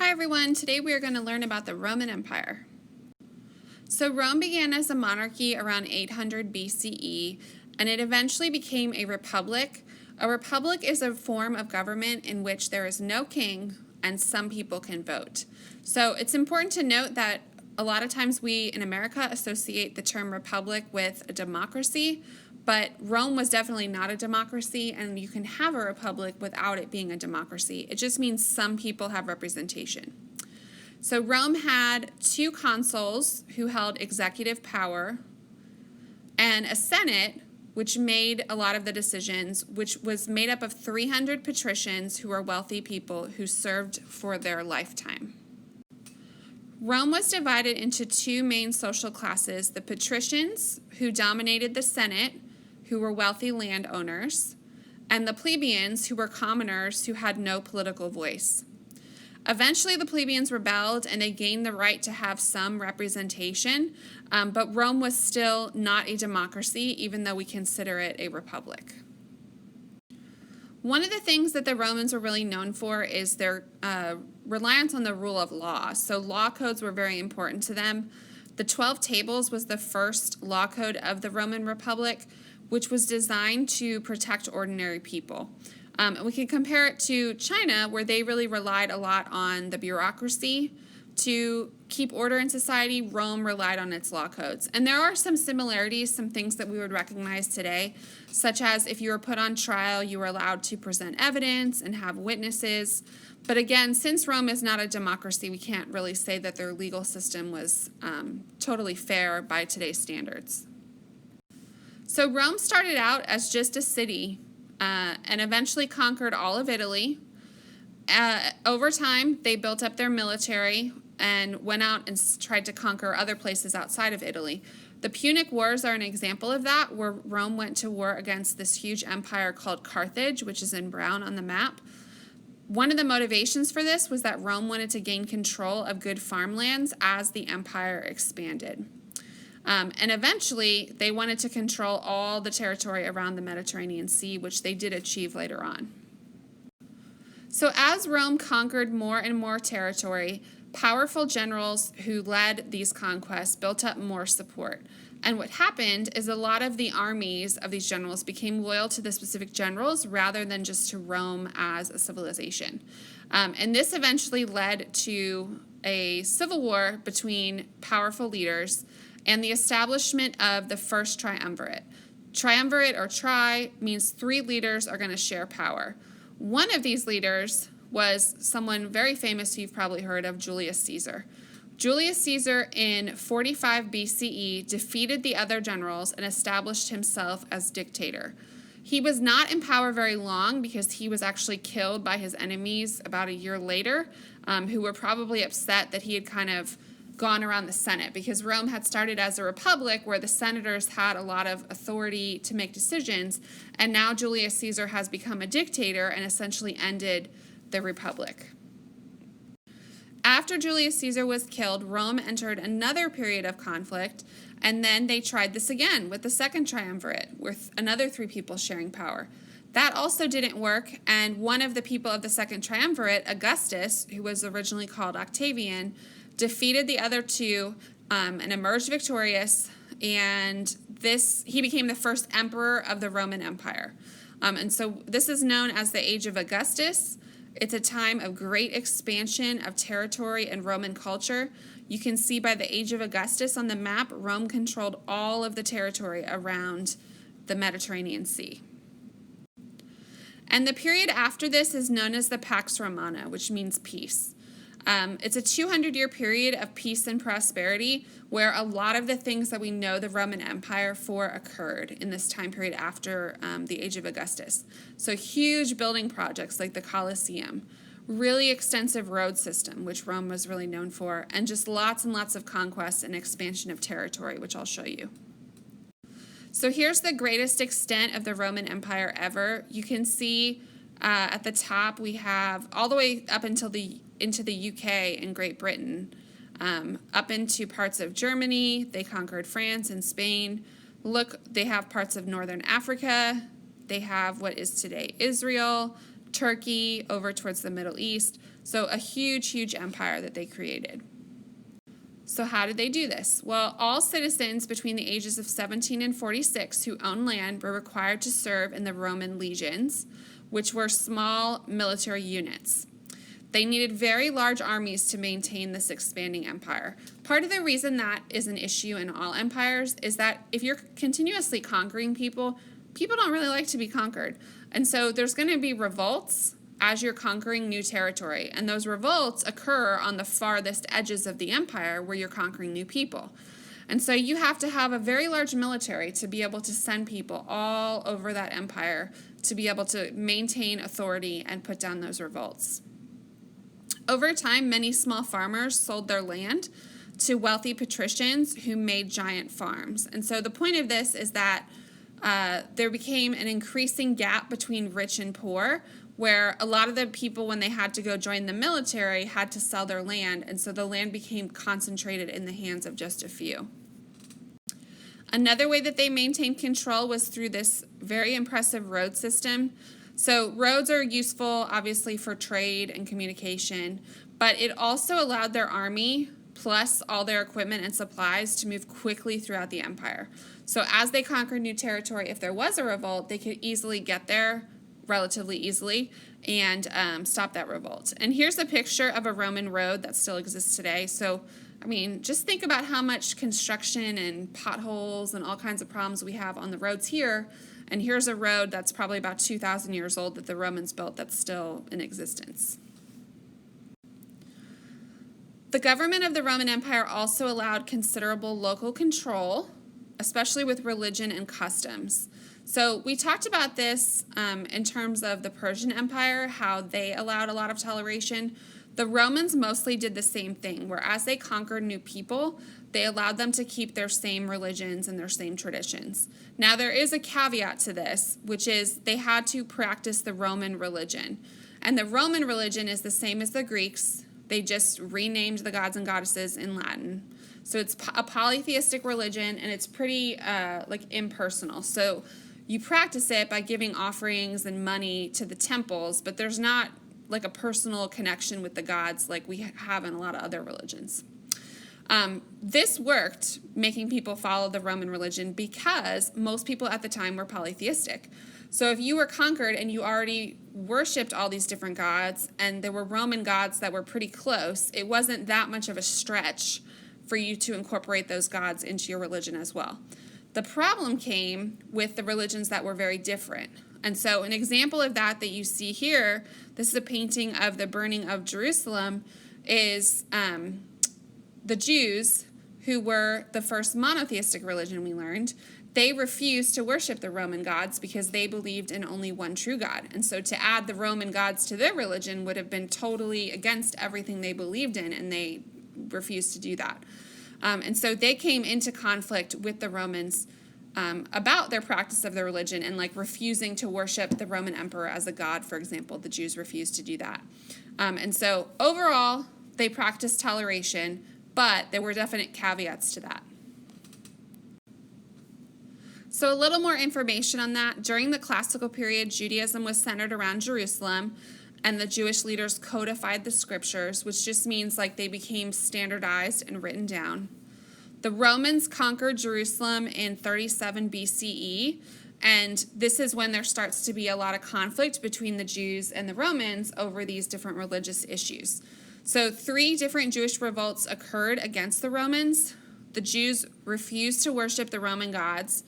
Hi everyone, today we are going to learn about the Roman Empire. So Rome began as a monarchy around 800 BCE, and it eventually became a republic. A republic is a form of government in which there is no king and some people can vote. So it's important to note that a lot of times we in America associate the term republic with a democracy, but Rome was definitely not a democracy, and you can have a republic without it being a democracy. It just means some people have representation. So Rome had two consuls who held executive power, and a senate which made a lot of the decisions, which was made up of 300 patricians who were wealthy people who served for their lifetime. Rome was divided into two main social classes: the patricians, who dominated the Senate, who were wealthy landowners, and the plebeians, who were commoners who had no political voice. Eventually, the plebeians rebelled and they gained the right to have some representation, but Rome was still not a democracy, even though we consider it a republic. One of the things that the Romans were really known for is their reliance on the rule of law. So law codes were very important to them. The 12 Tables was the first law code of the Roman Republic, which was designed to protect ordinary people. And we can compare it to China, where they really relied a lot on the bureaucracy to keep order in society. Rome relied on its law codes. And there are some similarities, some things that we would recognize today, such as if you were put on trial, you were allowed to present evidence and have witnesses. But again, since Rome is not a democracy, we can't really say that their legal system was totally fair by today's standards. So Rome started out as just a city and eventually conquered all of Italy. Over time, they built up their military and went out and tried to conquer other places outside of Italy. The Punic Wars are an example of that, where Rome went to war against this huge empire called Carthage, which is in brown on the map. One of the motivations for this was that Rome wanted to gain control of good farmlands as the empire expanded. And eventually, they wanted to control all the territory around the Mediterranean Sea, which they did achieve later on. So as Rome conquered more and more territory, powerful generals who led these conquests built up more support. And what happened is a lot of the armies of these generals became loyal to the specific generals rather than just to Rome as a civilization. And this eventually led to a civil war between powerful leaders and the establishment of the first triumvirate. Triumvirate, or tri, means three leaders are going to share power. One of these leaders was someone very famous who you've probably heard of, Julius Caesar. Julius Caesar in 45 BCE defeated the other generals and established himself as dictator. He was not in power very long because he was actually killed by his enemies about a year later, who were probably upset that he had kind of gone around the Senate, because Rome had started as a republic where the senators had a lot of authority to make decisions, and now Julius Caesar has become a dictator and essentially ended the republic. After Julius Caesar was killed, Rome entered another period of conflict, and then they tried this again with the second triumvirate, with another three people sharing power. That also didn't work, and one of the people of the second triumvirate, Augustus, who was originally called Octavian, defeated the other two and emerged victorious, and he became the first emperor of the Roman Empire. And so this is known as the Age of Augustus. It's a time of great expansion of territory and Roman culture. You can see by the Age of Augustus on the map, Rome controlled all of the territory around the Mediterranean Sea. And the period after this is known as the Pax Romana, which means peace. It's a 200-year period of peace and prosperity where a lot of the things that we know the Roman Empire for occurred in this time period after the Age of Augustus. So huge building projects like the Colosseum, really extensive road system, which Rome was really known for, and just lots and lots of conquests and expansion of territory, which I'll show you. So here's the greatest extent of the Roman Empire ever. You can see at the top we have all the way up into the UK and Great Britain, up into parts of Germany. They conquered France and Spain. Look, they have parts of northern Africa. They have what is today Israel, Turkey, over towards the Middle East. So a huge, huge empire that they created. So how did they do this? Well, all citizens between the ages of 17 and 46 who owned land were required to serve in the Roman legions, which were small military units. They needed very large armies to maintain this expanding empire. Part of the reason that is an issue in all empires is that if you're continuously conquering people, people don't really like to be conquered. And so there's going to be revolts as you're conquering new territory. And those revolts occur on the farthest edges of the empire where you're conquering new people. And so you have to have a very large military to be able to send people all over that empire to be able to maintain authority and put down those revolts. Over time, many small farmers sold their land to wealthy patricians who made giant farms. And so the point of this is that there became an increasing gap between rich and poor, where a lot of the people, when they had to go join the military, had to sell their land, and so the land became concentrated in the hands of just a few. Another way that they maintained control was through this very impressive road system. So roads are useful, obviously, for trade and communication, but it also allowed their army, plus all their equipment and supplies, to move quickly throughout the empire. So as they conquered new territory, if there was a revolt, they could easily get there relatively easily and stop that revolt. And here's a picture of a Roman road that still exists today. So, I mean, just think about how much construction and potholes and all kinds of problems we have on the roads here. And here's a road that's probably about 2,000 years old that the Romans built that's still in existence. The government of the Roman Empire also allowed considerable local control, especially with religion and customs. So we talked about this in terms of the Persian Empire, how they allowed a lot of toleration. The Romans mostly did the same thing, where as they conquered new people, they allowed them to keep their same religions and their same traditions. Now, there is a caveat to this, which is they had to practice the Roman religion. And the Roman religion is the same as the Greeks. They just renamed the gods and goddesses in Latin. So it's a polytheistic religion, and it's pretty impersonal. So you practice it by giving offerings and money to the temples, but there's not like a personal connection with the gods like we have in a lot of other religions. This worked, making people follow the Roman religion, because most people at the time were polytheistic. So if you were conquered and you already worshipped all these different gods, and there were Roman gods that were pretty close, it wasn't that much of a stretch for you to incorporate those gods into your religion as well. The problem came with the religions that were very different. And so an example of that you see here, this is a painting of the burning of Jerusalem, is the Jews, who were the first monotheistic religion we learned. They refused to worship the Roman gods because they believed in only one true God. And so to add the Roman gods to their religion would have been totally against everything they believed in, and they refused to do that. And so they came into conflict with the Romans about their practice of their religion and refusing to worship the Roman emperor as a god, for example. The Jews refused to do that. And so overall, they practiced toleration, but there were definite caveats to that. So a little more information on that. During the classical period, Judaism was centered around Jerusalem, and the Jewish leaders codified the scriptures, which just means they became standardized and written down. The Romans conquered Jerusalem in 37 BCE, and this is when there starts to be a lot of conflict between the Jews and the Romans over these different religious issues. So 3 different Jewish revolts occurred against the Romans. The Jews refused to worship the Roman gods,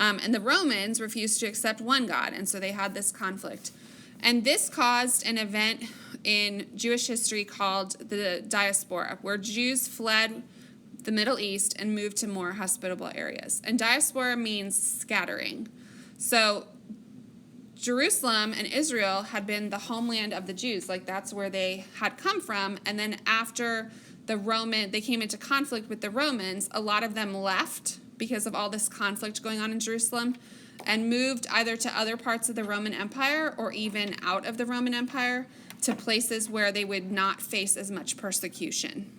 and the Romans refused to accept one God, and so they had this conflict. And this caused an event in Jewish history called the diaspora, where Jews fled the Middle East and moved to more hospitable areas. And diaspora means scattering. So Jerusalem and Israel had been the homeland of the Jews, that's where they had come from. And then after they came into conflict with the Romans, a lot of them left because of all this conflict going on in Jerusalem, and moved either to other parts of the Roman Empire or even out of the Roman Empire to places where they would not face as much persecution.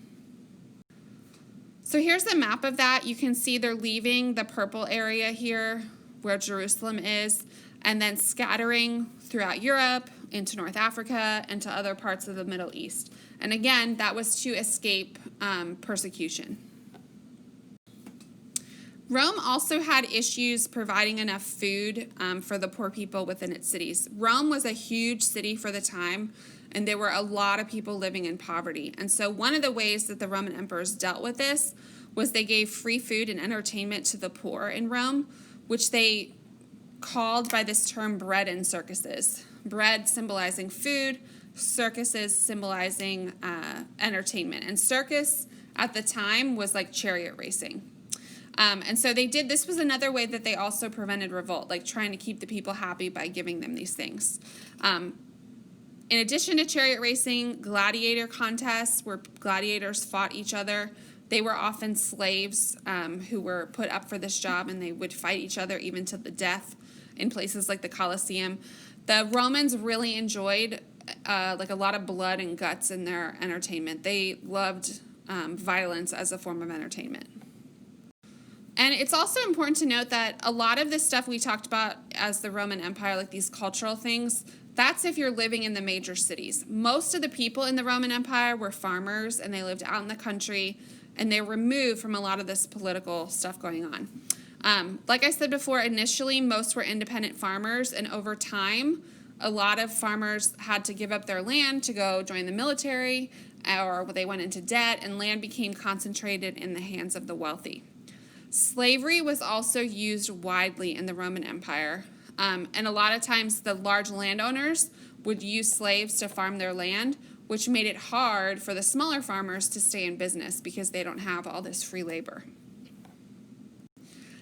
So here's a map of that. You can see they're leaving the purple area here where Jerusalem is, and then scattering throughout Europe, into North Africa and to other parts of the Middle East. And again, that was to escape persecution. Rome also had issues providing enough food for the poor people within its cities. Rome was a huge city for the time, and there were a lot of people living in poverty. And so one of the ways that the Roman emperors dealt with this was they gave free food and entertainment to the poor in Rome, which they called by this term bread and circuses. Bread symbolizing food, circuses symbolizing entertainment. And circus at the time was like chariot racing. And so this was another way that they also prevented revolt, like trying to keep the people happy by giving them these things. In addition to chariot racing, gladiator contests where gladiators fought each other. They were often slaves who were put up for this job, and they would fight each other even to the death in places like the Colosseum. The Romans really enjoyed like a lot of blood and guts in their entertainment. They loved violence as a form of entertainment. And it's also important to note that a lot of this stuff we talked about as the Roman Empire, like these cultural things, that's if you're living in the major cities. Most of the people in the Roman Empire were farmers, and they lived out in the country, and they were removed from a lot of this political stuff going on. Like I said before, initially most were independent farmers, and over time a lot of farmers had to give up their land to go join the military, or they went into debt, and land became concentrated in the hands of the wealthy. Slavery was also used widely in the Roman Empire, and a lot of times the large landowners would use slaves to farm their land, which made it hard for the smaller farmers to stay in business because they don't have all this free labor.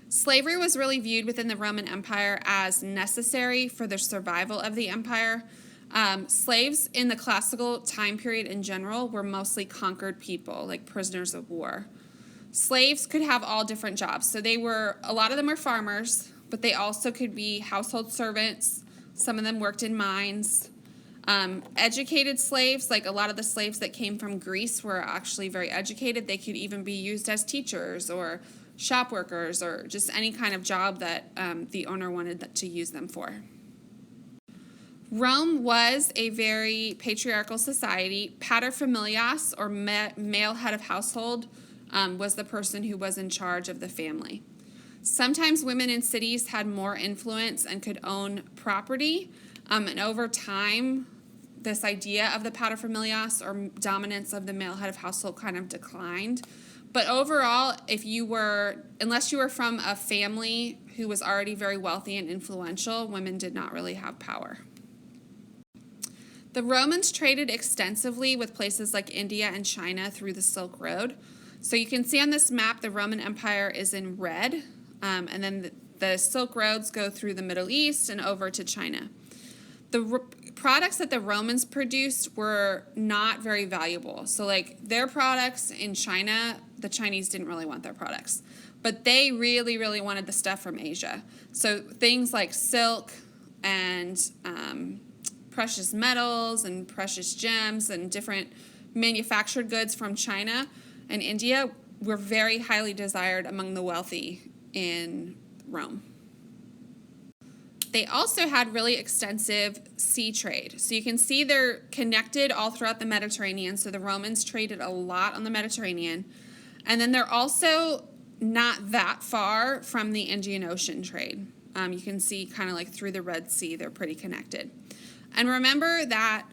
Slavery was really viewed within the Roman Empire as necessary for the survival of the empire. Slaves in the classical time period in general were mostly conquered people, like prisoners of war. Slaves could have all different jobs. So a lot of them were farmers, but they also could be household servants. Some of them worked in mines. Educated slaves, like a lot of the slaves that came from Greece were actually very educated. They could even be used as teachers or shop workers or just any kind of job that the owner wanted to use them for. Rome was a very patriarchal society. Paterfamilias, or male head of household, was the person who was in charge of the family. Sometimes women in cities had more influence and could own property, and over time, this idea of the paterfamilias, or dominance of the male head of household, kind of declined. But overall, unless you were from a family who was already very wealthy and influential, women did not really have power. The Romans traded extensively with places like India and China through the Silk Road. So you can see on this map the Roman Empire is in red, and then the Silk Roads go through the Middle East and over to China. The products that the Romans produced were not very valuable. So like their products in China, the Chinese didn't really want their products. But they really, really wanted the stuff from Asia. So things like silk and precious metals and precious gems and different manufactured goods from China and India were very highly desired among the wealthy in Rome. They also had really extensive sea trade. So you can see they're connected all throughout the Mediterranean. So the Romans traded a lot on the Mediterranean. And then they're also not that far from the Indian Ocean trade. You can see kind of like through the Red Sea, they're pretty connected. And remember that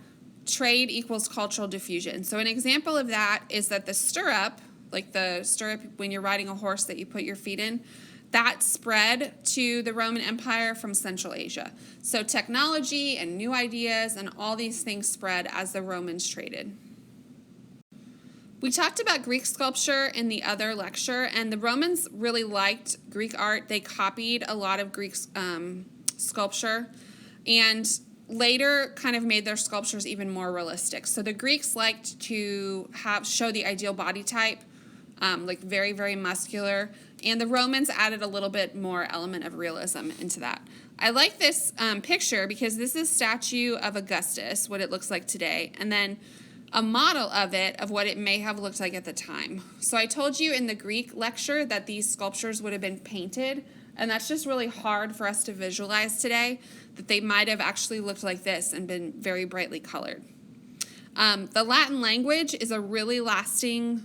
trade equals cultural diffusion. So an example of that is that the stirrup, like the stirrup when you're riding a horse that you put your feet in, that spread to the Roman Empire from Central Asia. So technology and new ideas and all these things spread as the Romans traded. We talked about Greek sculpture in the other lecture, and the Romans really liked Greek art. They copied a lot of Greek sculpture and later kind of made their sculptures even more realistic. So the Greeks liked to show the ideal body type, like very, very muscular. And the Romans added a little bit more element of realism into that. I like this picture because this is a statue of Augustus, what it looks like today, and then a model of it of what it may have looked like at the time. So I told you in the Greek lecture that these sculptures would have been painted And that's just really hard for us to visualize today, that they might have actually looked like this and been very brightly colored. The Latin language is a really lasting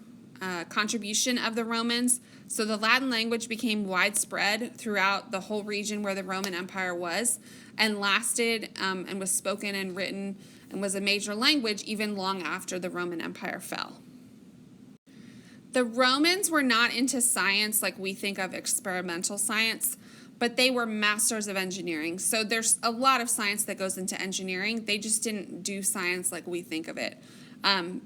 contribution of the Romans. So the Latin language became widespread throughout the whole region where the Roman Empire was, and lasted and was spoken and written and was a major language even long after the Roman Empire fell. The Romans were not into science like we think of experimental science, but they were masters of engineering. So there's a lot of science that goes into engineering. They just didn't do science like we think of it.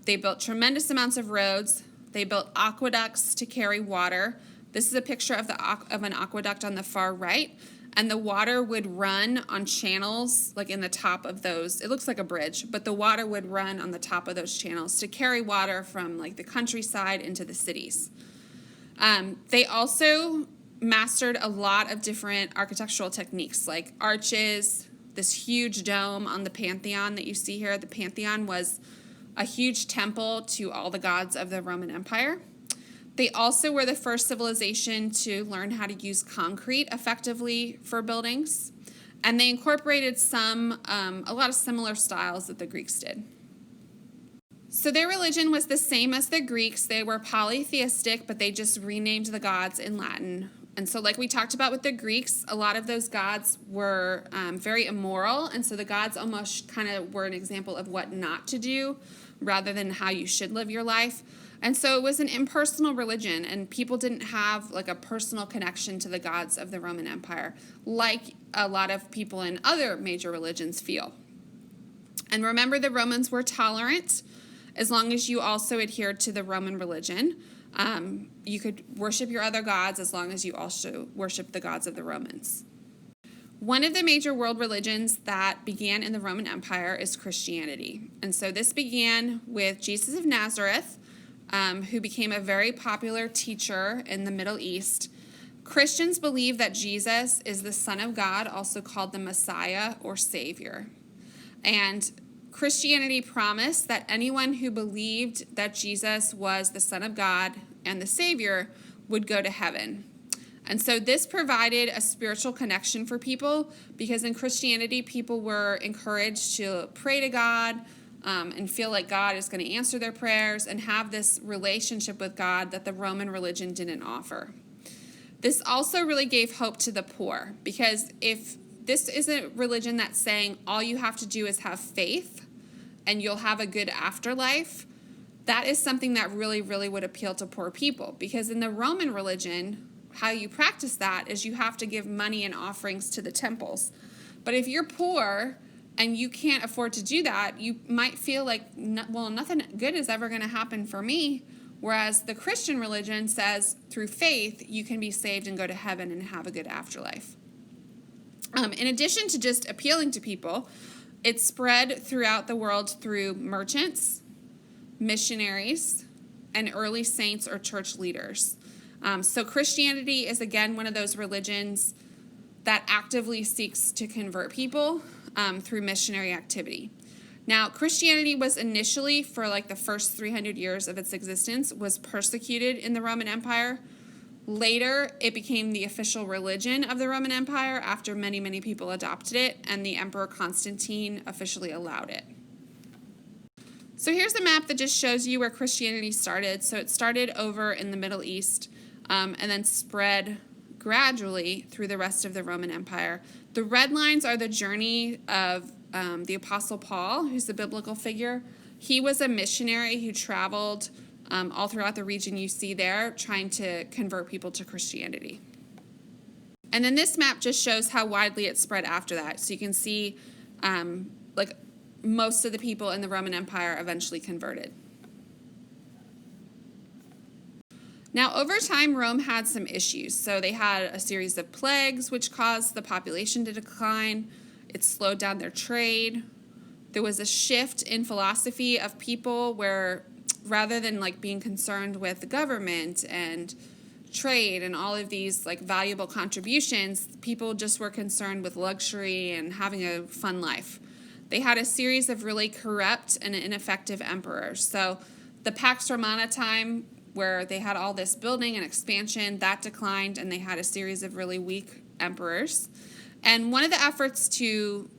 They built tremendous amounts of roads. They built aqueducts to carry water. This is a picture of an aqueduct on the far right. And the water would run on channels, like in the top of those. It looks like a bridge, but the water would run on the top of those channels to carry water from like the countryside into the cities. They also mastered a lot of different architectural techniques, like arches, this huge dome on the Pantheon that you see here. The Pantheon was a huge temple to all the gods of the Roman Empire. They also were the first civilization to learn how to use concrete effectively for buildings, and they incorporated a lot of similar styles that the Greeks did. So their religion was the same as the Greeks. They were polytheistic, but they just renamed the gods in Latin. And so like we talked about with the Greeks, a lot of those gods were very immoral, and so the gods almost kind of were an example of what not to do rather than how you should live your life. And so it was an impersonal religion, and people didn't have like a personal connection to the gods of the Roman Empire like a lot of people in other major religions feel. And remember, the Romans were tolerant as long as you also adhered to the Roman religion. You could worship your other gods as long as you also worship the gods of the Romans. One of the major world religions that began in the Roman Empire is Christianity. And so this began with Jesus of Nazareth, who became a very popular teacher in the Middle East. Christians believe that Jesus is the Son of God, also called the Messiah or Savior. And Christianity promised that anyone who believed that Jesus was the Son of God and the Savior would go to heaven. And so this provided a spiritual connection for people, because in Christianity, people were encouraged to pray to God, and feel like God is going to answer their prayers and have this relationship with God that the Roman religion didn't offer. This also really gave hope to the poor, because if this is a religion that's saying all you have to do is have faith and you'll have a good afterlife, that is something that really, really would appeal to poor people. Because in the Roman religion, how you practice that is you have to give money and offerings to the temples. But if you're poor and you can't afford to do that, you might feel like, well, nothing good is ever going to happen for me. Whereas the Christian religion says through faith, you can be saved and go to heaven and have a good afterlife. In addition to just appealing to people, it spread throughout the world through merchants, missionaries, and early saints or church leaders. So Christianity is, again, one of those religions that actively seeks to convert people through missionary activity. Now, Christianity was initially, for like the first 300 years of its existence, was persecuted in the Roman Empire. Later, it became the official religion of the Roman Empire after many, many people adopted it, and the Emperor Constantine officially allowed it. So here's a map that just shows you where Christianity started. So it started over in the Middle East and then spread gradually through the rest of the Roman Empire. The red lines are the journey of the Apostle Paul, who's the biblical figure. He was a missionary who traveled all throughout the region you see there, trying to convert people to Christianity. And then this map just shows how widely it spread after that. So you can see like most of the people in the Roman Empire eventually converted. Now, over time, Rome had some issues. So they had a series of plagues, which caused the population to decline. It slowed down their trade. There was a shift in philosophy of people where rather than like being concerned with the government and trade and all of these like valuable contributions, people just were concerned with luxury and having a fun life. They had a series of really corrupt and ineffective emperors. So the Pax Romana time, where they had all this building and expansion. That declined, and they had a series of really weak emperors. And one of the efforts to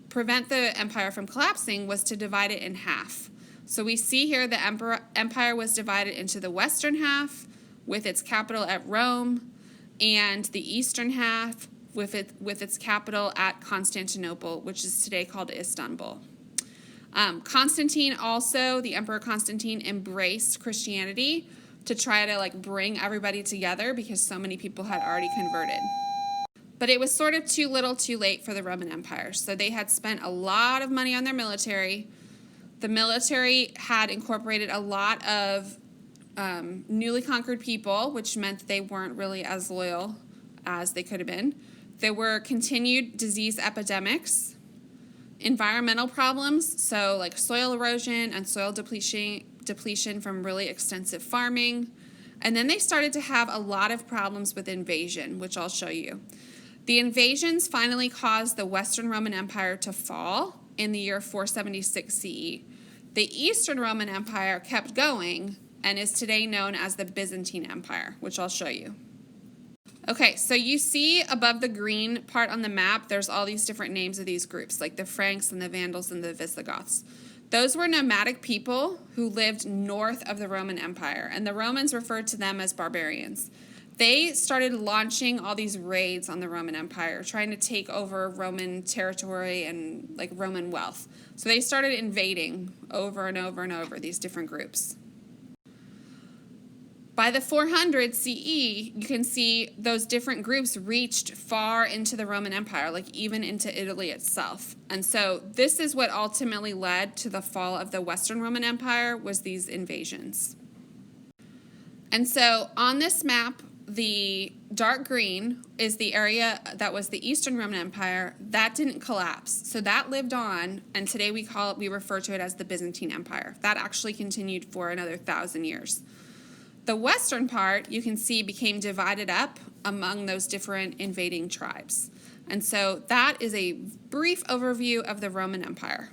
prevent the empire from collapsing was to divide it in half. So we see here the empire was divided into the western half with its capital at Rome, and the eastern half with its capital at Constantinople, which is today called Istanbul. Constantine also, the Emperor Constantine, embraced Christianity to try to bring everybody together because so many people had already converted. But it was sort of too little too late for the Roman Empire. So they had spent a lot of money on their military. The military had incorporated a lot of newly conquered people, which meant they weren't really as loyal as they could have been. There were continued disease epidemics, environmental problems, so like soil erosion and soil depletion from really extensive farming. And then they started to have a lot of problems with invasion, which I'll show you. The invasions finally caused the Western Roman Empire to fall in the year 476 CE. The Eastern Roman Empire kept going and is today known as the Byzantine Empire, which I'll show you. Okay, so you see above the green part on the map, there's all these different names of these groups, like the Franks and the Vandals and the Visigoths. Those were nomadic people who lived north of the Roman Empire, and the Romans referred to them as barbarians. They started launching all these raids on the Roman Empire, trying to take over Roman territory and Roman wealth. So they started invading over and over and over these different groups. By the 400 CE, you can see those different groups reached far into the Roman Empire, even into Italy itself. And so this is what ultimately led to the fall of the Western Roman Empire, was these invasions. And so on this map, the dark green is the area that was the Eastern Roman Empire. That didn't collapse. So that lived on, and today we refer to it as the Byzantine Empire. That actually continued for another 1,000 years. The western part, you can see, became divided up among those different invading tribes. And so that is a brief overview of the Roman Empire.